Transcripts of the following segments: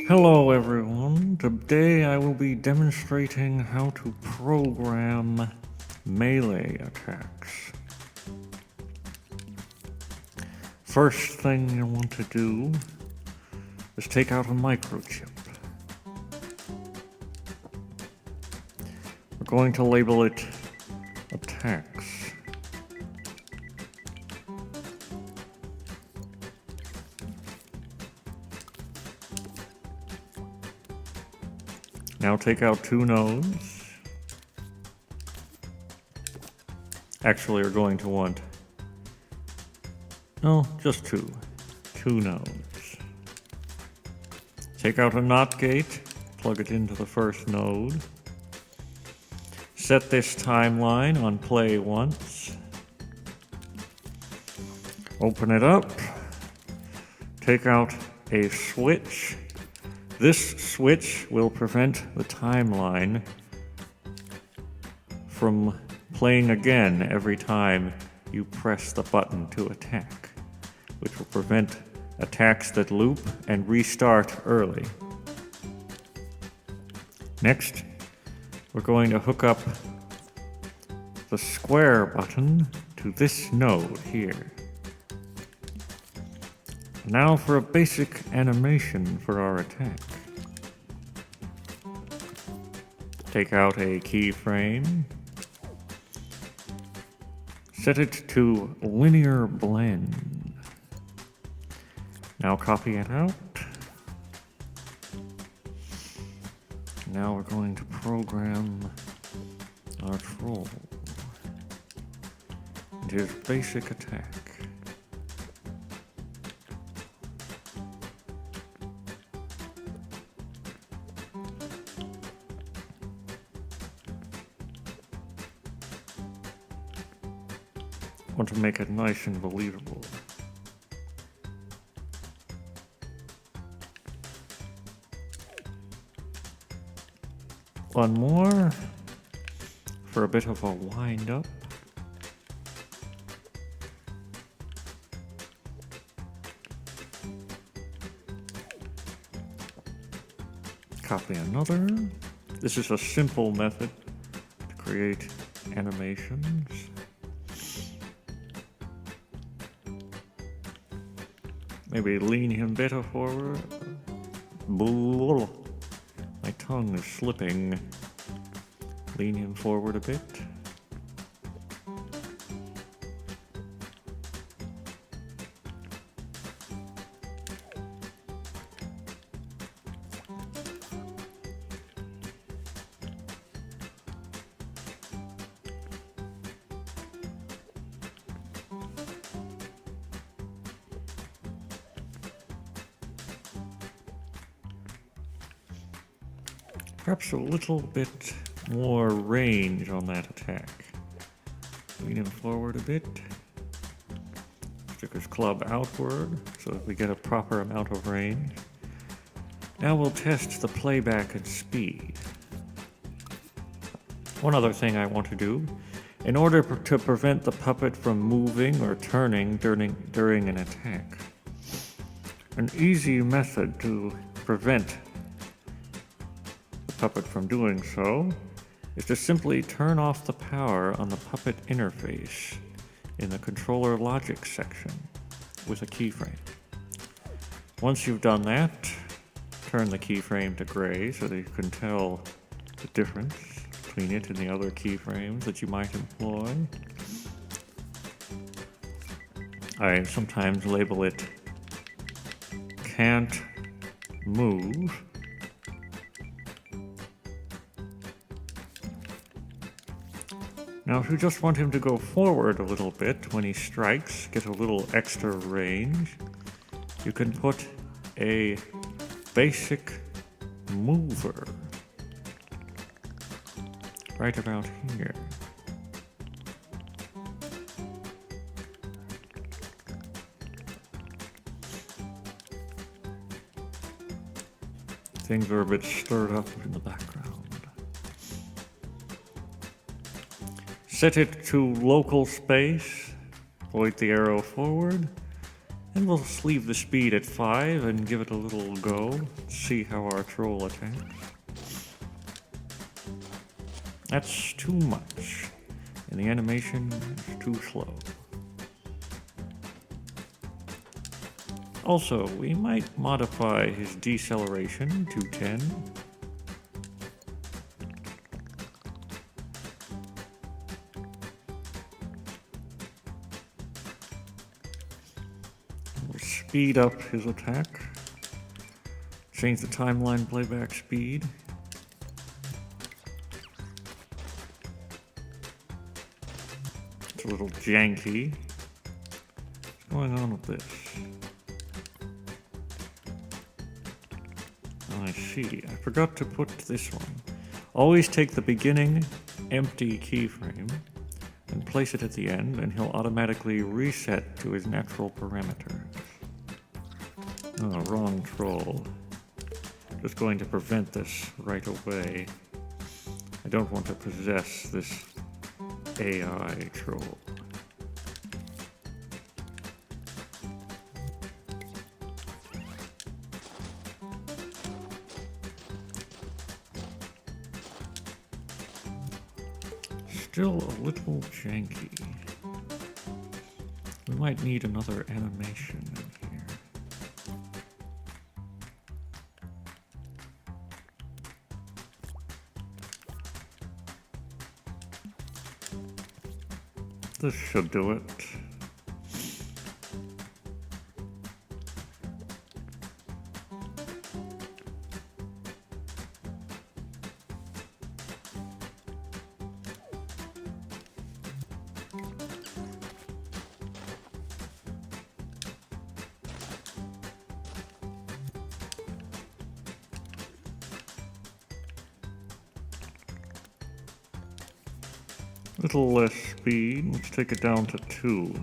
Hello everyone, today I will be demonstrating how to program melee attacks. First thing you want to do is take out a microchip. We're going to label it attacks. Now take out two nodes. Actually, you're going to want, just two nodes. Take out a NOT gate, plug it into the first node. Set this timeline on play once. Open it up. Take out a switch. This switch will prevent the timeline from playing again every time you press the button to attack, which will prevent attacks that loop and restart early. Next, we're going to hook up the square button to this node here. Now for a basic animation for our attack. Take out a keyframe. Set it to linear blend. Now copy it out. Now we're going to program our troll and his basic attack. Want to make it nice and believable. One more for a bit of a wind up. Copy another. This is a simple method to create animations. Maybe lean him better forward. My tongue is slipping. Lean him forward a bit. Perhaps a little bit more range on that attack. Lean him forward a bit. Stick his club outward so that we get a proper amount of range. Now we'll test the playback and speed. One other thing I want to do, in order to prevent the puppet from moving or turning during an attack, an easy method to prevent puppet from doing so is to simply turn off the power on the puppet interface in the controller logic section with a keyframe. Once you've done that, turn the keyframe to gray so that you can tell the difference between it and the other keyframes that you might employ. I sometimes label it can't move. Now, if you just want him to go forward a little bit when he strikes, get a little extra range, you can put a basic mover right about here. Things are a bit stirred up in the background. Set it to local space, point the arrow forward, And we'll just leave the speed at 5 and give it a little go. See how our troll attacks. That's too much. And the animation is too slow. Also, we might modify his deceleration to 10. We'll speed up his attack. Change the timeline playback speed. It's a little janky. What's going on with this? I see. I forgot to put this one. Always take the beginning empty keyframe and place it at the end, and he'll automatically reset to his natural parameters. Oh, wrong troll. Just going to prevent this right away. I don't want to possess this AI troll. Still a little janky. We might need another animation in here. This should do it. Little less speed. Let's take it down to 2.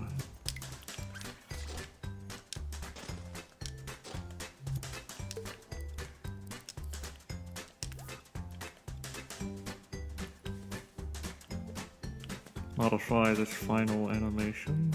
Modify this final animation.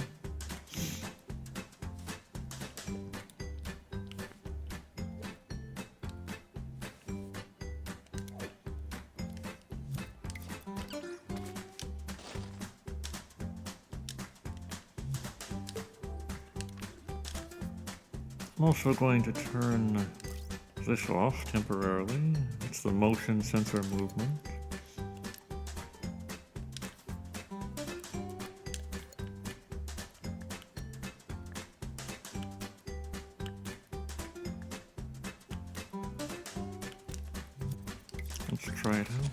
I'm also going to turn this off temporarily. It's the motion sensor movement. Let's try it out.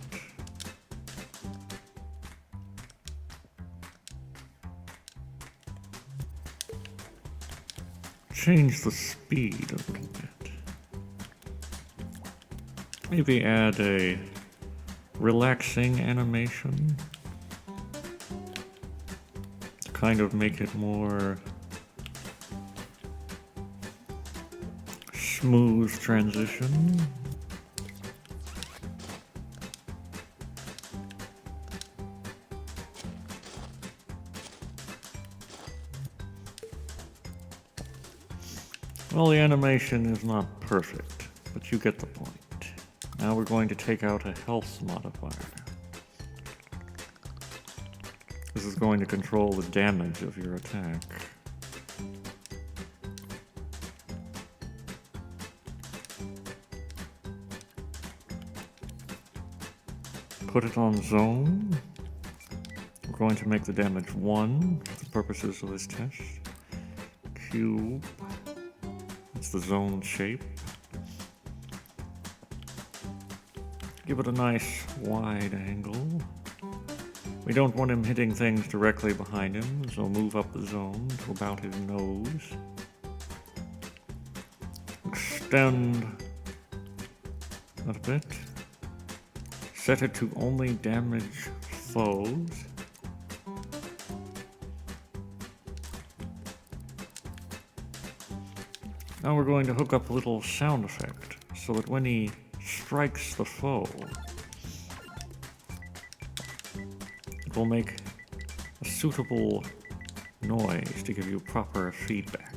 Change the speed a little bit. Maybe add a relaxing animation to kind of make it more smooth transition. Well, the animation is not perfect, but you get the point. Now we're going to take out a health modifier. This is going to control the damage of your attack. Put it on zone. We're going to make the damage 1 for the purposes of this test. Cube. It's the zone shape. Give it a nice wide angle. We don't want him hitting things directly behind him, so move up the zone to about his nose. Extend that a bit. Set it to only damage foes. Now we're going to hook up a little sound effect so that when he strikes the foe, it will make a suitable noise to give you proper feedback.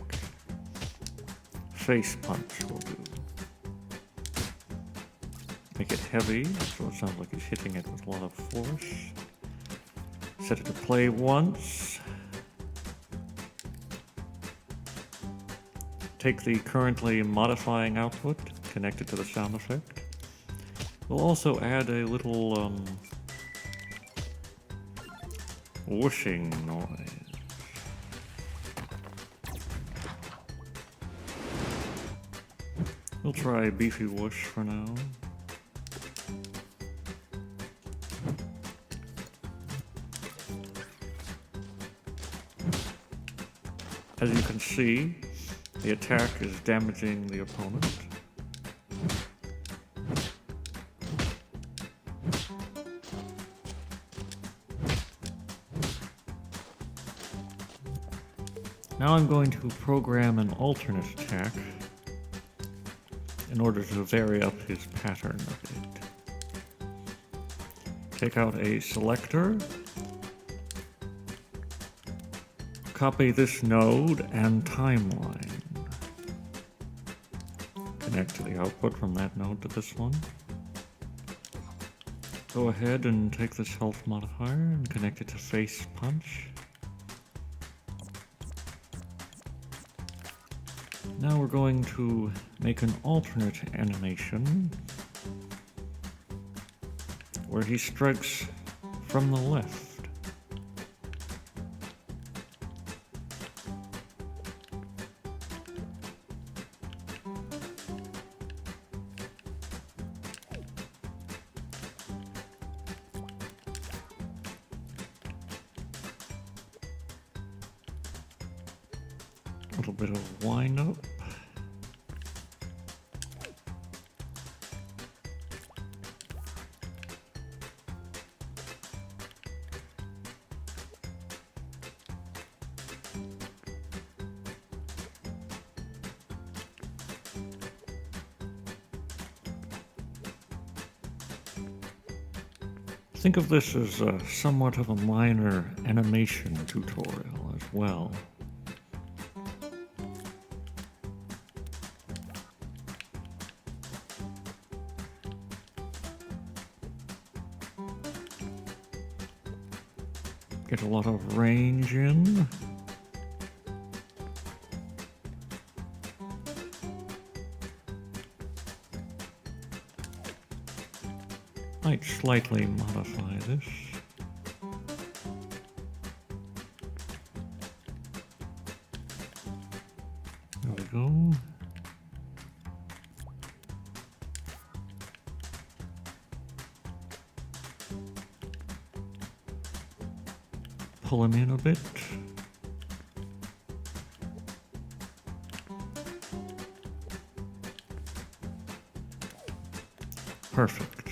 face punch will do. Make it heavy, so it sounds like he's hitting it with a lot of force. Set it to play once. Take the currently modifying output, connect it to the sound effect. We'll also add a little whooshing noise. We'll try Beefy Whoosh for now. As you can see, the attack is damaging the opponent. Now I'm going to program an alternate attack in order to vary up his pattern a bit. Take out a selector, copy this node and timeline. Connect to the output from that node to this one. Go ahead and take this health modifier and connect it to face punch. Now we're going to make an alternate animation where he strikes from the left. A little bit of wind up. Think of this as somewhat of a minor animation tutorial as well. Get a lot of range in. Might slightly modify this. There we go. Pull him in a bit. Perfect.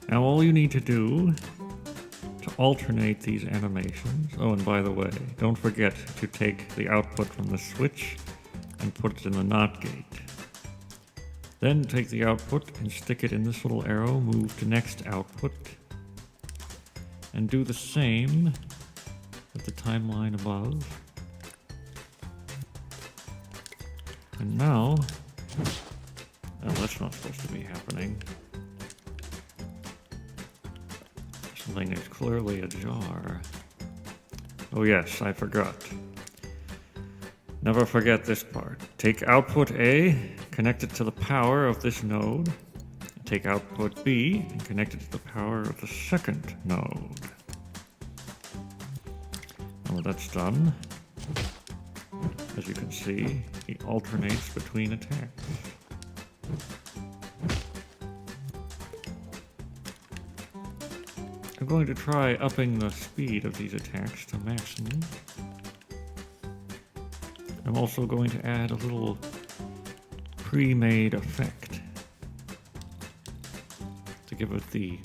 Now all you need to do to alternate these animations, oh, and by the way, don't forget to take the output from the switch and put it in the NOT gate. Then take the output and stick it in this little arrow, move to next output, and do the same with the timeline above. And now, oh, that's not supposed to be happening. Something is clearly ajar. Oh yes, I forgot. Never forget this part. Take output A, connect it to the power of this node. Take output B and connect it to the power of the second node. And when that's done, as you can see, he alternates between attacks. I'm going to try upping the speed of these attacks to maximum. I'm also going to add a little pre-made effect to give it the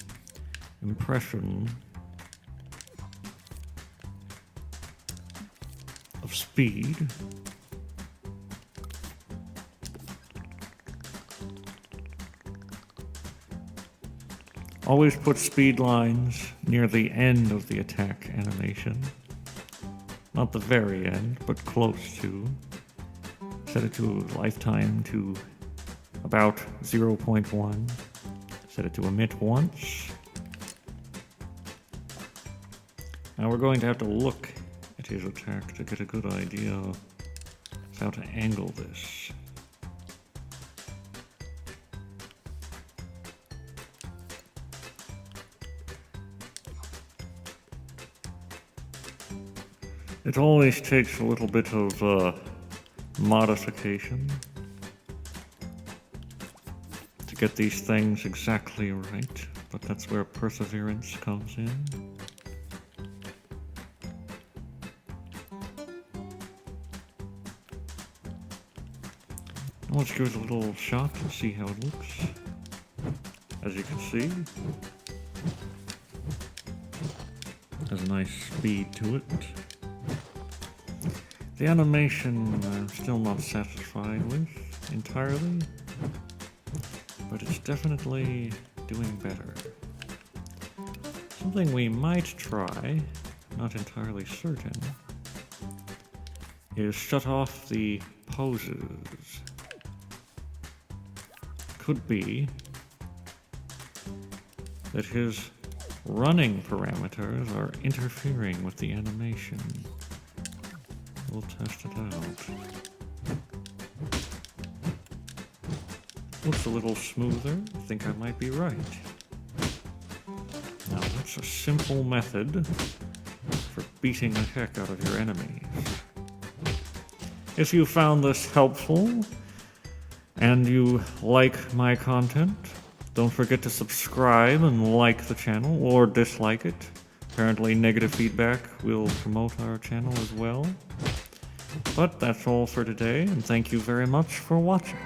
impression of speed. Always put speed lines near the end of the attack animation. Not the very end, but close to, Set it to lifetime to about 0.1. Set it to emit once. Now we're going to have to look at his attack to get a good idea of how to angle this. It always takes a little bit of modification to get these things exactly right, but that's where perseverance comes in. Let's give it a little shot and see how it looks. As you can see, has a nice speed to it. The animation I'm still not satisfied with entirely, but it's definitely doing better. Something we might try, not entirely certain, is shut off the poses. Could be that his running parameters are interfering with the animation. We'll test it out. Looks a little smoother. I think I might be right. Now that's a simple method for beating the heck out of your enemies. If you found this helpful, and you like my content, don't forget to subscribe and like the channel, or dislike it. Apparently negative feedback will promote our channel as well. But that's all for today, and thank you very much for watching.